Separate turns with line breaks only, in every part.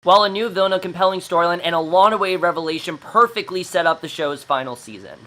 While a new villain, a compelling storyline, and a long-awaited revelation perfectly set up the show's final season.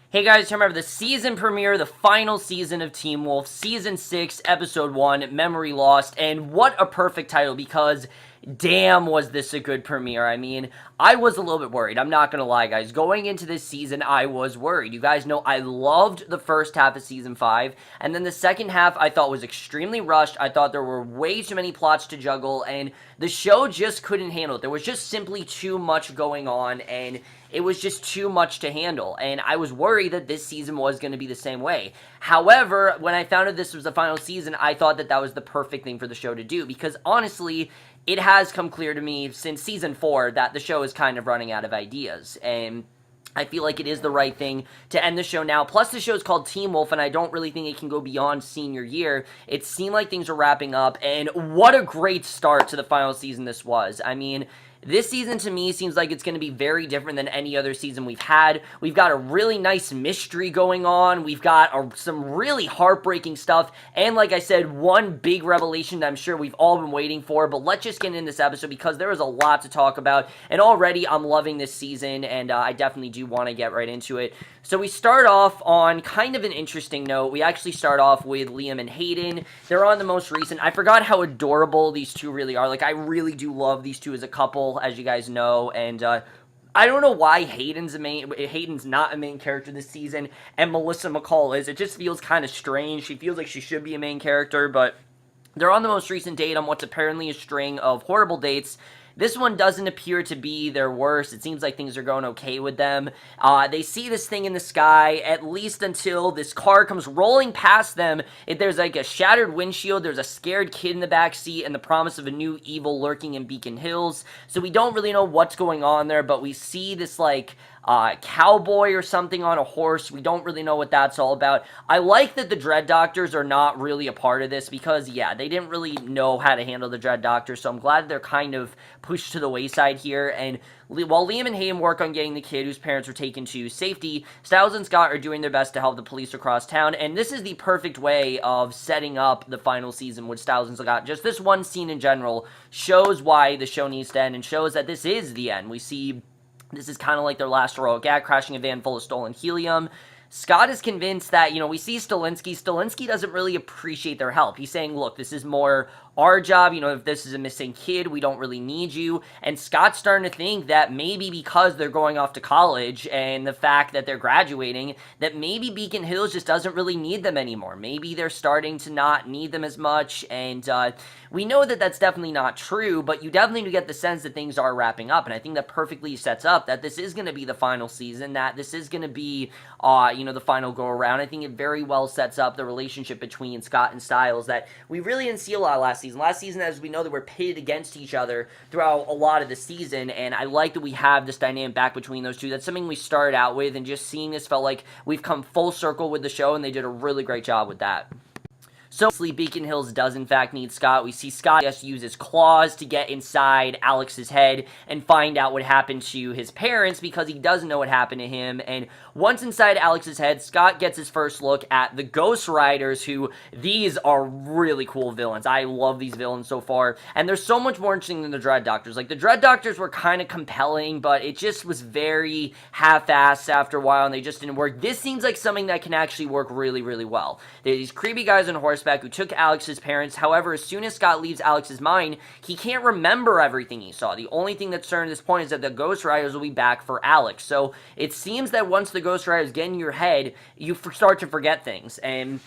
Hey guys, remember the season premiere, the final season of Teen Wolf, Season 6, Episode 1, Memory Lost, and what a perfect title, because damn was this a good premiere. I mean, I was a little bit worried, I'm not gonna lie guys. Going into this season, I was worried. You guys know I loved the first half of Season 5, and then the second half I thought was extremely rushed. I thought there were way too many plots to juggle, and the show just couldn't handle it. There was just simply too much going on, and it was just too much to handle, and I was worried that this season was going to be the same way. However, when I found out this was the final season, I thought that that was the perfect thing for the show to do, because honestly, it has come clear to me since Season 4 that the show is kind of running out of ideas, and I feel like it is the right thing to end the show now. Plus, the show is called Teen Wolf, and I don't really think it can go beyond senior year. It seemed like things are wrapping up, and what a great start to the final season this was. I mean, this season, to me, seems like it's going to be very different than any other season we've had. We've got a really nice mystery going on. We've got some really heartbreaking stuff. And like I said, one big revelation that I'm sure we've all been waiting for. But let's just get into this episode because there is a lot to talk about. And already, I'm loving this season. And I definitely do want to get right into it. So we start off on kind of an interesting note. We actually start off with Liam and Hayden. They're on the most recent. I forgot how adorable these two really are. Like, I really do love these two as a couple, as you guys know, and I don't know why Hayden's not a main character this season, and Melissa McCall is. It just feels kind of strange. She feels like she should be a main character, but they're on the most recent date on what's apparently a string of horrible dates. This one doesn't appear to be their worst. It seems like things are going okay with them. They see this thing in the sky, at least until this car comes rolling past them. There's like a shattered windshield, there's a scared kid in the back seat, and the promise of a new evil lurking in Beacon Hills. So we don't really know what's going on there, but we see this like cowboy or something on a horse. We don't really know what that's all about. I like that the Dread Doctors are not really a part of this because, yeah, they didn't really know how to handle the Dread Doctors, so I'm glad they're kind of pushed to the wayside here. And while Liam and Hayden work on getting the kid whose parents were taken to safety, Stiles and Scott are doing their best to help the police across town, and this is the perfect way of setting up the final season with Stiles and Scott. Just this one scene in general shows why the show needs to end and shows that this is the end. We see this is kind of like their last heroic act, crashing a van full of stolen helium. Scott is convinced that, we see Stilinski. Stilinski doesn't really appreciate their help. He's saying, look, this is more our job, if this is a missing kid, we don't really need you. And Scott's starting to think that maybe because they're going off to college and the fact that they're graduating, that maybe Beacon Hills just doesn't really need them anymore. Maybe they're starting to not need them as much, and we know that that's definitely not true, but you definitely get the sense that things are wrapping up, and I think that perfectly sets up that this is going to be the final season, that this is going to be, the final go-around. I think it very well sets up the relationship between Scott and Stiles that we really didn't see a lot last season. Last season, as we know, they were pitted against each other throughout a lot of the season, and I like that we have this dynamic back between those two. That's something we started out with, and just seeing this felt like we've come full circle with the show, and they did a really great job with that. So, Beacon Hills does in fact need Scott. We see Scott just use his claws to get inside Alex's head and find out what happened to his parents because he doesn't know what happened to him. And once inside Alex's head, Scott gets his first look at the Ghost Riders, who, these are really cool villains. I love these villains so far. And they're so much more interesting than the Dread Doctors. Like, the Dread Doctors were kind of compelling, but it just was very half-assed after a while, and they just didn't work. This seems like something that can actually work really, really well. They're these creepy guys on horseback who took Alex's parents. However, as soon as Scott leaves Alex's mind, he can't remember everything he saw. The only thing that's certain at this point is that the Ghost Riders will be back for Alex. So it seems that once the Ghost Riders get in your head, you start to forget things, and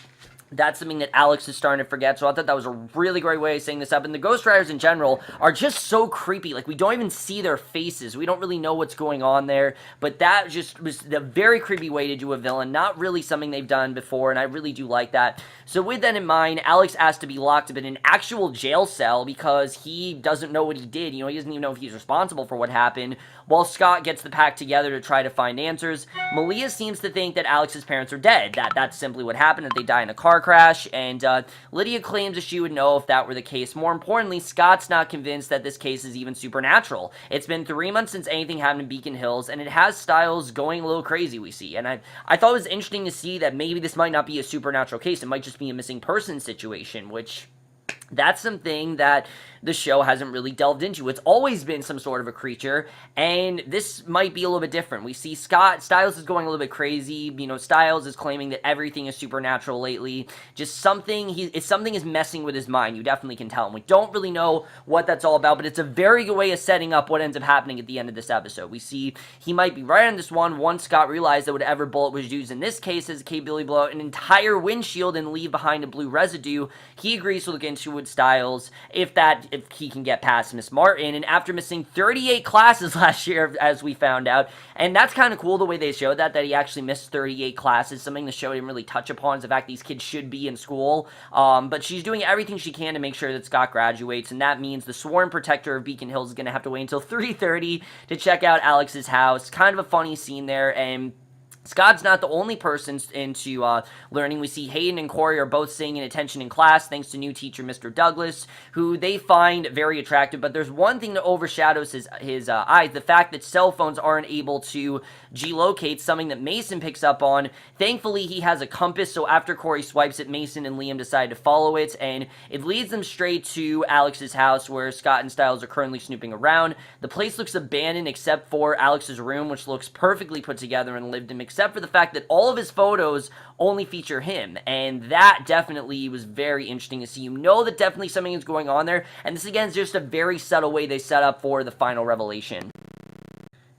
that's something that Alex is starting to forget, so I thought that was a really great way of saying this up. And the Ghost Riders in general are just so creepy. Like, we don't even see their faces. We don't really know what's going on there, but that just was a very creepy way to do a villain. Not really something they've done before, and I really do like that. So with that in mind, Alex asked to be locked up in an actual jail cell because he doesn't know what he did. He doesn't even know if he's responsible for what happened, while Scott gets the pack together to try to find answers. Malia seems to think that Alex's parents are dead, that's simply what happened, that they died in a car car crash, and Lydia claims that she would know if that were the case. More importantly, Scott's not convinced that this case is even supernatural. It's been 3 months since anything happened in Beacon Hills, and it has Stiles going a little crazy, we see. And I thought it was interesting to see that maybe this might not be a supernatural case. It might just be a missing person situation, which that's something that the show hasn't really delved into. It's always been some sort of a creature, and this might be a little bit different. We see Stiles is going a little bit crazy. Stiles is claiming that everything is supernatural lately. Just something is messing with his mind. You definitely can tell. And we don't really know what that's all about, but it's a very good way of setting up what ends up happening at the end of this episode. We see he might be right on this one once Scott realized that whatever bullet was used in this case has a capability to blow out an entire windshield and leave behind a blue residue. He agrees to look into with Stiles if he can get past Miss Martin, and after missing 38 classes last year, as we found out, and that's kind of cool the way they showed that he actually missed 38 classes. Something the show didn't really touch upon is the fact these kids should be in school, but she's doing everything she can to make sure that Scott graduates, and that means the sworn protector of Beacon Hills is going to have to wait until 3:30 to check out Alex's house. Kind of a funny scene there, and Scott's not the only person into learning. We see Hayden and Corey are both staying in attention in class thanks to new teacher Mr. Douglas, who they find very attractive. But there's one thing that overshadows his eyes, the fact that cell phones aren't able to geolocate, something that Mason picks up on. Thankfully, he has a compass, so after Corey swipes it, Mason and Liam decide to follow it, and it leads them straight to Alex's house, where Scott and Stiles are currently snooping around. The place looks abandoned except for Alex's room, which looks perfectly put together and lived in, except for the fact that all of his photos only feature him, and that definitely was very interesting to see. That definitely something is going on there, and this again is just a very subtle way they set up for the final revelation.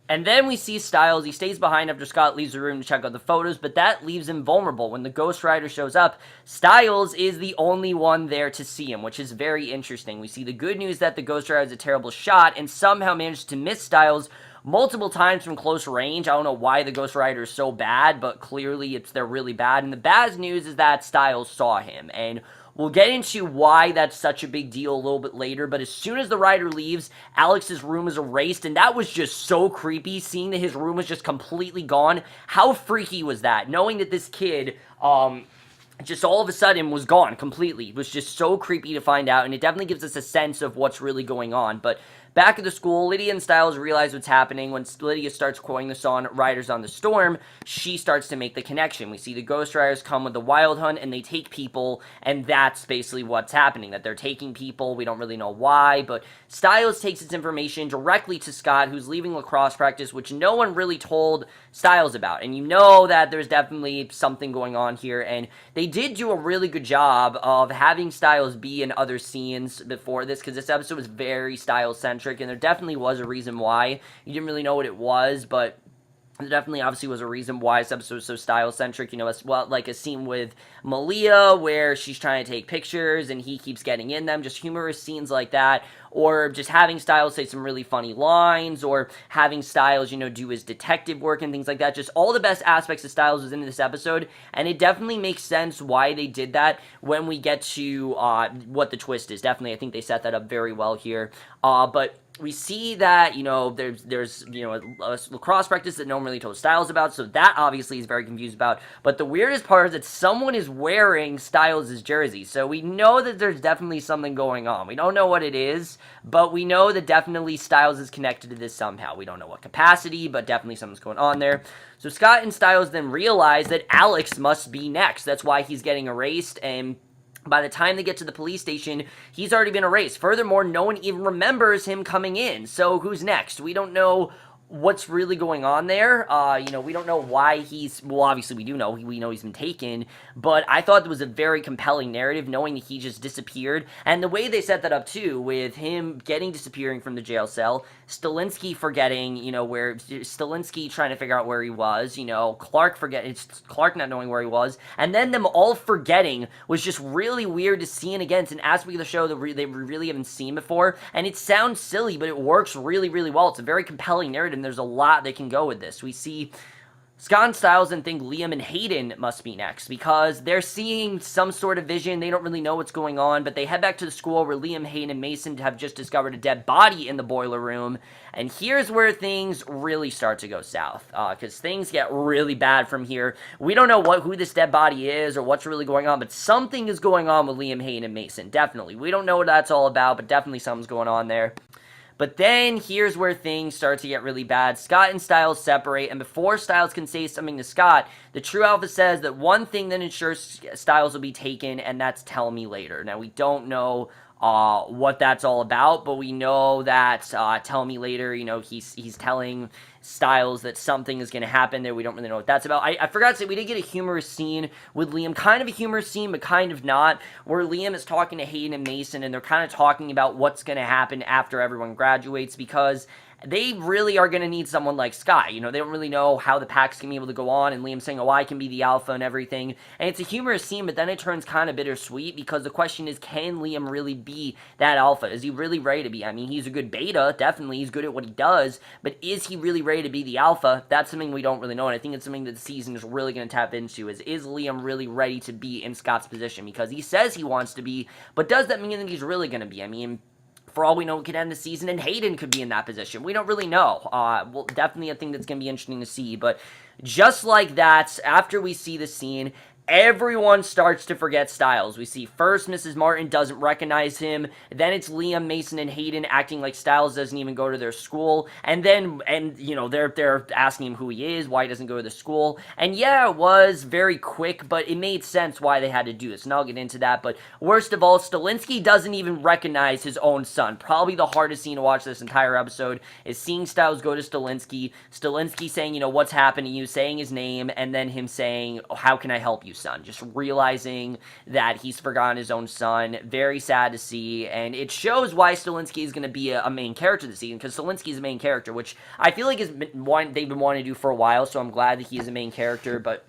And then we see Stiles. He stays behind after Scott leaves the room to check out the photos, but that leaves him vulnerable. When the Ghost Rider shows up, Stiles is the only one there to see him, which is very interesting. We see the good news that the Ghost Rider is a terrible shot and somehow managed to miss Stiles multiple times from close range. I don't know why the Ghost Rider is so bad, but clearly they're really bad. And the bad news is that Stiles saw him, and we'll get into why that's such a big deal a little bit later, but as soon as the Rider leaves, Alex's room is erased, and that was just so creepy, seeing that his room was just completely gone. How freaky was that? Knowing that this kid, just all of a sudden was gone completely. It was just so creepy to find out, and it definitely gives us a sense of what's really going on. But back at the school, Lydia and Stiles realize what's happening. When Lydia starts quoting the song Riders on the Storm, she starts to make the connection. We see the Ghost Riders come with the Wild Hunt, and they take people, and that's basically what's happening, that they're taking people. We don't really know why, but Stiles takes its information directly to Scott, who's leaving lacrosse practice, which no one really told Stiles about. And you know that there's definitely something going on here, and they did do a really good job of having Stiles be in other scenes before this, because this episode was very Stiles-centric, and there definitely was a reason why. You didn't really know what it was, but there definitely obviously was a reason why this episode was so Stiles-centric. As well, like a scene with Malia where she's trying to take pictures and he keeps getting in them, just humorous scenes like that, or just having Stiles say some really funny lines, or having Stiles, do his detective work and things like that. Just all the best aspects of Stiles was in this episode, and it definitely makes sense why they did that when we get to what the twist is. Definitely, I think they set that up very well here. But we see that, there's a lacrosse practice that no one really told Stiles about, so that obviously he's very confused about. But the weirdest part is that someone is wearing Stiles' jersey, so we know that there's definitely something going on. We don't know what it is, but we know that definitely Stiles is connected to this somehow. We don't know what capacity, but definitely something's going on there. So Scott and Stiles then realize that Alex must be next. That's why he's getting erased, and by the time they get to the police station, he's already been erased. Furthermore, no one even remembers him coming in. So who's next? We don't know what's really going on there. We don't know why obviously we do know. We know he's been taken, but I thought it was a very compelling narrative, knowing that he just disappeared, and the way they set that up, too, with him disappearing from the jail cell, Stilinski forgetting, Stilinski trying to figure out where he was, Clark not knowing where he was, and then them all forgetting was just really weird to see, and again, it's an aspect of the show that they really haven't seen before, and it sounds silly, but it works really, really well. It's a very compelling narrative, and there's a lot that can go with this. We see Scott and Stiles and think Liam and Hayden must be next because they're seeing some sort of vision. They don't really know what's going on, but they head back to the school where Liam, Hayden, and Mason have just discovered a dead body in the boiler room. And here's where things really start to go south because things get really bad from here. We don't know who this dead body is or what's really going on, but something is going on with Liam, Hayden, and Mason. Definitely. We don't know what that's all about, but definitely something's going on there. But then here's where things start to get really bad. Scott and Stiles separate, and before Stiles can say something to Scott, the True Alpha says that one thing that ensures Stiles will be taken, and that's tell me later. Now, we don't know what that's all about, but we know that tell me later, he's telling Stiles that something is going to happen there. We don't really know what that's about. I forgot to say, we did get a humorous scene with Liam, kind of a humorous scene, but kind of not, where Liam is talking to Hayden and Mason, and they're kind of talking about what's going to happen after everyone graduates, because they really are going to need someone like Scott. They don't really know how the pack's going to be able to go on, and Liam's saying, oh, I can be the alpha and everything. And it's a humorous scene, but then it turns kind of bittersweet, because the question is, can Liam really be that alpha? Is he really ready to be? I mean, he's a good beta, definitely. He's good at what he does, but is he really ready to be the alpha? That's something we don't really know, and I think it's something that the season is really going to tap into, is Liam really ready to be in Scott's position? Because he says he wants to be, but does that mean that he's really going to be? I mean, for all we know, it could end the season, and Hayden could be in that position. We don't really know. Well, definitely a thing that's going to be interesting to see. But just like that, after we see the scene, everyone starts to forget Stiles. We see first Mrs. Martin doesn't recognize him. Then it's Liam, Mason, and Hayden acting like Stiles doesn't even go to their school. And then, they're asking him who he is, why he doesn't go to the school. And yeah, it was very quick, but it made sense why they had to do this. And I'll get into that. But worst of all, Stilinski doesn't even recognize his own son. Probably the hardest scene to watch this entire episode is seeing Stiles go to Stilinski. Stilinski saying, what's happening to you, saying his name, and then him saying, oh, how can I help you, son? Just realizing that he's forgotten his own son. Very sad to see, and it shows why Stilinski is going to be a main character this season, because Stilinski is a main character, which I feel like they've been wanting to do for a while, so I'm glad that he is a main character. But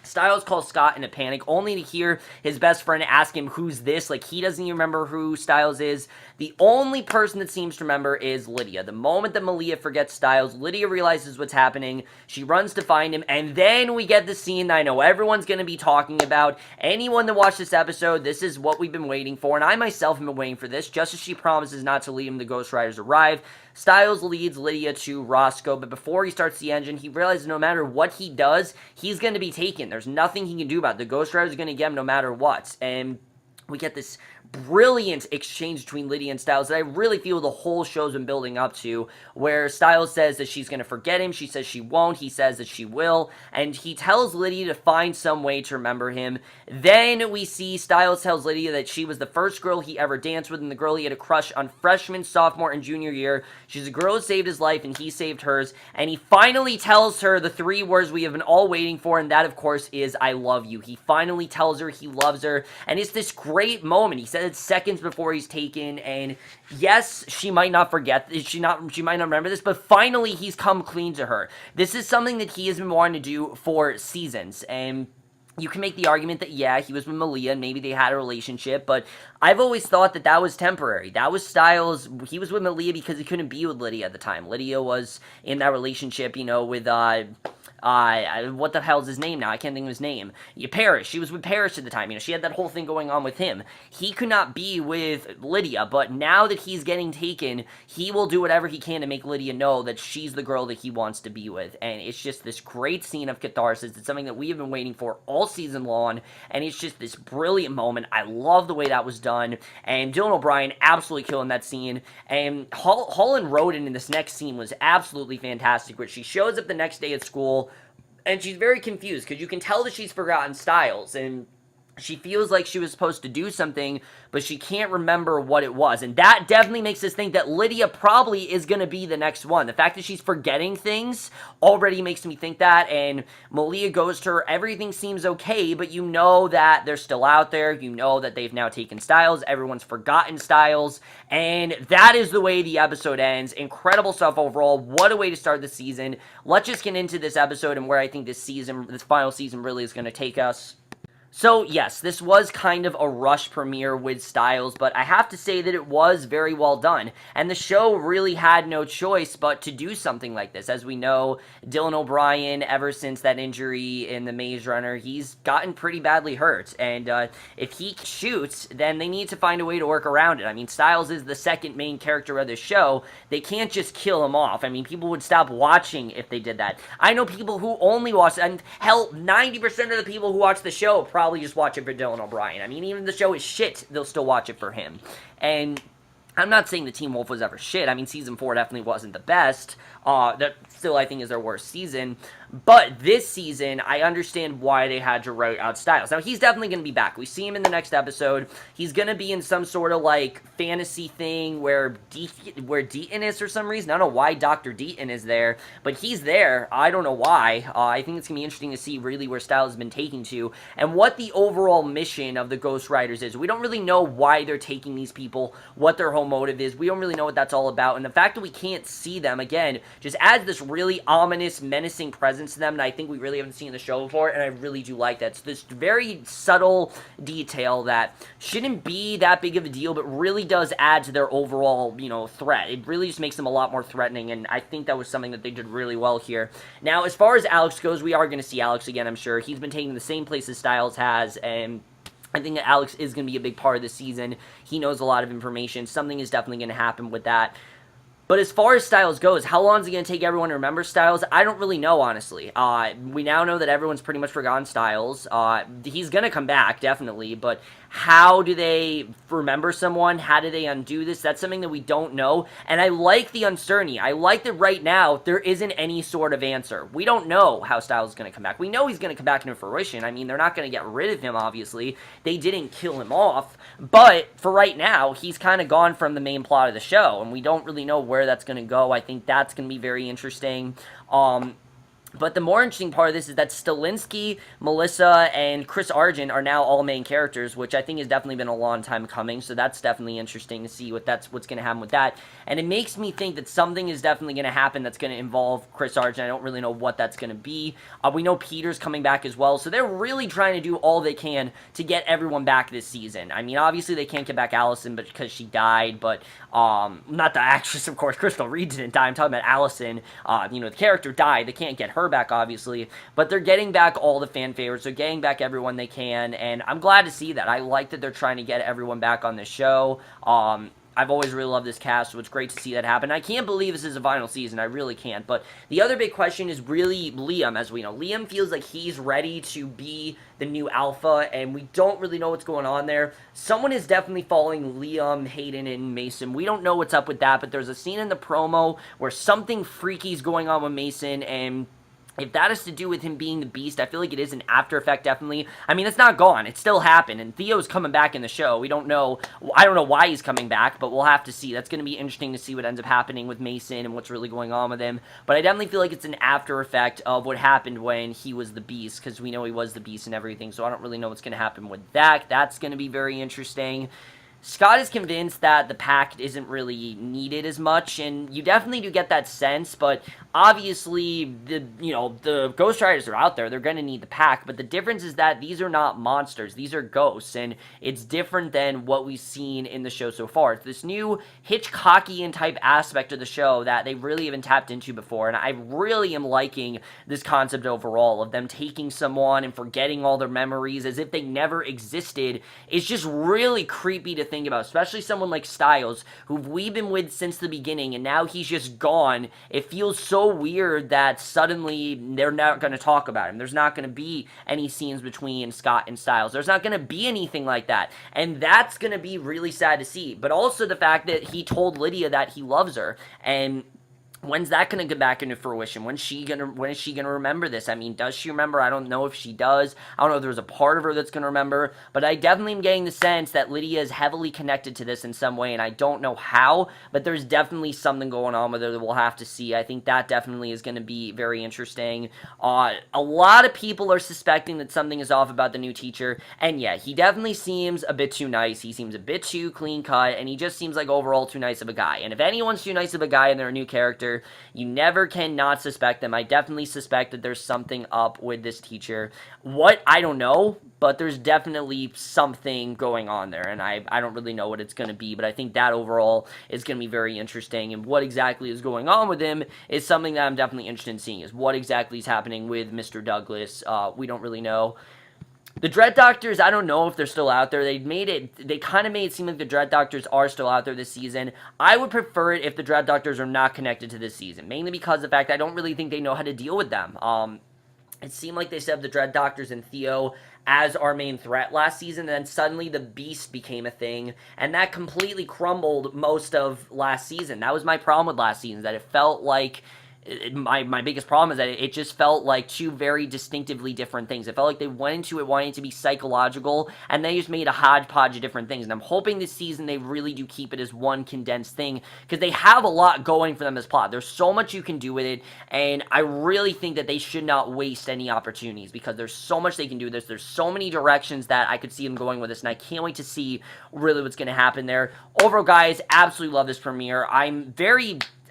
Stiles calls Scott in a panic, only to hear his best friend ask him, who's this? Like, he doesn't even remember who Stiles is. The only person that seems to remember is Lydia. The moment that Malia forgets Stiles, Lydia realizes what's happening. She runs to find him, and then we get the scene that I know everyone's going to be talking about. Anyone that watched this episode, this is what we've been waiting for, and I myself have been waiting for this. Just as she promises not to leave him, the Ghost Riders arrive. Stiles leads Lydia to Roscoe, but before he starts the engine, he realizes no matter what he does, he's going to be taken. There's nothing he can do about it. The Ghost Riders are going to get him no matter what. And we get this brilliant exchange between Lydia and Stiles that I really feel the whole show's been building up to, where Stiles says that she's going to forget him, she says she won't, he says that she will, and he tells Lydia to find some way to remember him. Then we see Stiles tells Lydia that she was the first girl he ever danced with, and the girl he had a crush on freshman, sophomore, and junior year. She's a girl who saved his life, and he saved hers, and he finally tells her the three words we have been all waiting for, and that, of course, is, I love you. He finally tells her he loves her, and it's this great moment. He said it seconds before he's taken, and yes, she might not forget, she might not remember this, but finally he's come clean to her. This is something that he has been wanting to do for seasons, and you can make the argument that, yeah, he was with Malia, and maybe they had a relationship, but I've always thought that that was temporary. That was Stiles. He was with Malia because he couldn't be with Lydia at the time. Lydia was in that relationship, with, what the hell is his name now? I can't think of his name. Parrish. She was with Parrish at the time. She had that whole thing going on with him. He could not be with Lydia, but now that he's getting taken, he will do whatever he can to make Lydia know that she's the girl that he wants to be with. And it's just this great scene of catharsis. It's something that we have been waiting for all season long, and it's just this brilliant moment. I love the way that was done, and Dylan O'Brien absolutely killing that scene. And Holland Roden in this next scene was absolutely fantastic, where she shows up the next day at school, and she's very confused, because you can tell that she's forgotten Stiles, and she feels like she was supposed to do something, but she can't remember what it was. And that definitely makes us think that Lydia probably is going to be the next one. The fact that she's forgetting things already makes me think that. And Malia goes to her. Everything seems okay, but you know that they're still out there. You know that they've now taken Stiles. Everyone's forgotten Stiles. And that is the way the episode ends. Incredible stuff overall. What a way to start the season. Let's just get into this episode and where I think this final season really is going to take us. So, yes, this was kind of a rush premiere with Stiles, but I have to say that it was very well done. And the show really had no choice but to do something like this. As we know, Dylan O'Brien, ever since that injury in the Maze Runner, he's gotten pretty badly hurt. And if he shoots, then they need to find a way to work around it. I mean, Stiles is the second main character of the show. They can't just kill him off. I mean, people would stop watching if they did that. I know people who only watch, and hell, 90% of the people who watch the show probably just watch it for Dylan O'Brien. I mean, even if the show is shit, they'll still watch it for him. And I'm not saying the Teen Wolf was ever shit. I mean, season 4 definitely wasn't the best. That still, I think, is their worst season. But this season, I understand why they had to write out Stiles. Now, he's definitely going to be back. We see him in the next episode. He's going to be in some sort of, like, fantasy thing where Deaton is for some reason. I don't know why Dr. Deaton is there, but he's there. I don't know why. I think it's going to be interesting to see really where Stiles has been taken to and what the overall mission of the Ghost Riders is. We don't really know why they're taking these people, what their whole motive is. We don't really know what that's all about. And the fact that we can't see them, again, just adds this really ominous, menacing presence to them that I think we really haven't seen in the show before, and I really do like that. It's this very subtle detail that shouldn't be that big of a deal, but really does add to their overall, threat. It really just makes them a lot more threatening, and I think that was something that they did really well here. Now, as far as Alex goes, we are going to see Alex again, I'm sure. He's been taking the same place as Stiles has, and I think that Alex is going to be a big part of the season. He knows a lot of information. Something is definitely going to happen with that. But as far as Stiles goes, how long is it going to take everyone to remember Stiles? I don't really know, honestly. We now know that everyone's pretty much forgotten Stiles. He's going to come back, definitely, but how do they remember someone? How do they undo this? That's something that we don't know, and I like the uncertainty. I like that right now there isn't any sort of answer. We don't know how Stiles is going to come back. We know he's going to come back into fruition. I mean, they're not going to get rid of him, obviously. They didn't kill him off, but for right now, he's kind of gone from the main plot of the show, and we don't really know where that's going to go. I think that's going to be very interesting. But the more interesting part of this is that Stilinski, Melissa, and Chris Argent are now all main characters, which I think has definitely been a long time coming, so that's definitely interesting to see what's going to happen with that. And it makes me think that something is definitely going to happen that's going to involve Chris Argent. I don't really know what that's going to be. We know Peter's coming back as well, so they're really trying to do all they can to get everyone back this season. I mean, obviously they can't get back Allison because she died, but not the actress, of course. Crystal Reed didn't die. I'm talking about Allison. The character died. They can't get her back, obviously, but they're getting back all the fan favorites. They're getting back everyone they can, and I'm glad to see that. I like that they're trying to get everyone back on the show. I've always really loved this cast, so it's great to see that happen. I can't believe this is a final season. I really can't. But the other big question is really Liam, as we know. Liam feels like he's ready to be the new alpha, and we don't really know what's going on there. Someone is definitely following Liam, Hayden, and Mason. We don't know what's up with that, but there's a scene in the promo where something freaky is going on with Mason, and if that has to do with him being the Beast, I feel like it is an after effect, definitely. I mean, it's not gone. It still happened, and Theo's coming back in the show. We don't know. I don't know why he's coming back, but we'll have to see. That's going to be interesting to see what ends up happening with Mason and what's really going on with him. But I definitely feel like it's an after effect of what happened when he was the Beast, because we know he was the Beast and everything, so I don't really know what's going to happen with that. That's going to be very interesting. Scott is convinced that the pact isn't really needed as much, and you definitely do get that sense, but obviously, the Ghost Riders are out there. They're going to need the pact, but the difference is that these are not monsters. These are ghosts, and it's different than what we've seen in the show so far. It's this new Hitchcockian type aspect of the show that they really haven't tapped into before, and I really am liking this concept overall of them taking someone and forgetting all their memories as if they never existed. It's just really creepy to think about, especially someone like Stiles, who we've been with since the beginning, and now he's just gone. It feels so weird that suddenly they're not going to talk about him. There's not going to be any scenes between Scott and Stiles. There's not going to be anything like that, and that's going to be really sad to see. But also the fact that he told Lydia that he loves her, and when's that going to get back into fruition? When is she going to remember this? I mean, does she remember? I don't know if she does. I don't know if there's a part of her that's going to remember, but I definitely am getting the sense that Lydia is heavily connected to this in some way, and I don't know how, but there's definitely something going on with her that we'll have to see. I think that definitely is going to be very interesting. A lot of people are suspecting that something is off about the new teacher, and yeah, he definitely seems a bit too nice. He seems a bit too clean cut, and he just seems like overall too nice of a guy. And if anyone's too nice of a guy and they're a new character, teacher. You never can not suspect them. I definitely suspect that there's something up with this teacher. What? I don't know, but there's definitely something going on there, and I don't really know what it's going to be, but I think that overall is going to be very interesting, and what exactly is going on with him is something that I'm definitely interested in seeing, is what exactly is happening with Mr. Douglas. We don't really know. The Dread Doctors, I don't know if they're still out there. They kind of made it seem like the Dread Doctors are still out there this season. I would prefer it if the Dread Doctors are not connected to this season, mainly because of the fact I don't really think they know how to deal with them. It seemed like they set up the Dread Doctors and Theo as our main threat last season, and then suddenly the Beast became a thing, and that completely crumbled most of last season. That was my problem with last season, that it felt like my biggest problem is that it just felt like two very distinctively different things. It felt like they went into it wanting to be psychological, and they just made a hodgepodge of different things. And I'm hoping this season they really do keep it as one condensed thing, because they have a lot going for them as plot. There's so much you can do with it, and I really think that they should not waste any opportunities, because there's so much they can do with this. There's so many directions that I could see them going with this, and I can't wait to see really what's going to happen there. Overall, guys, absolutely love this premiere.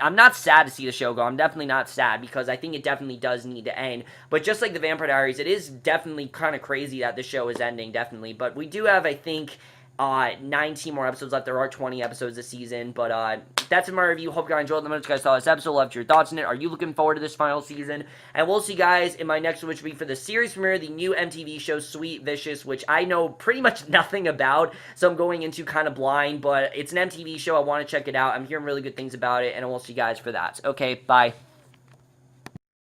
I'm not sad to see the show go. I'm definitely not sad, because I think it definitely does need to end. But just like the Vampire Diaries, it is definitely kind of crazy that the show is ending, definitely. But we do have, I think, 19 more episodes left. There are 20 episodes this season, but that's my review. Hope you guys enjoyed. Let me know what you guys saw this episode. Loved your thoughts on it. Are you looking forward to this final season? And we'll see you guys in my next one, which will be for the series premiere, the new MTV show Sweet Vicious, which I know pretty much nothing about, so I'm going into kind of blind, but it's an MTV show. I want to check it out. I'm hearing really good things about it, and we'll see you guys for that. Okay, bye.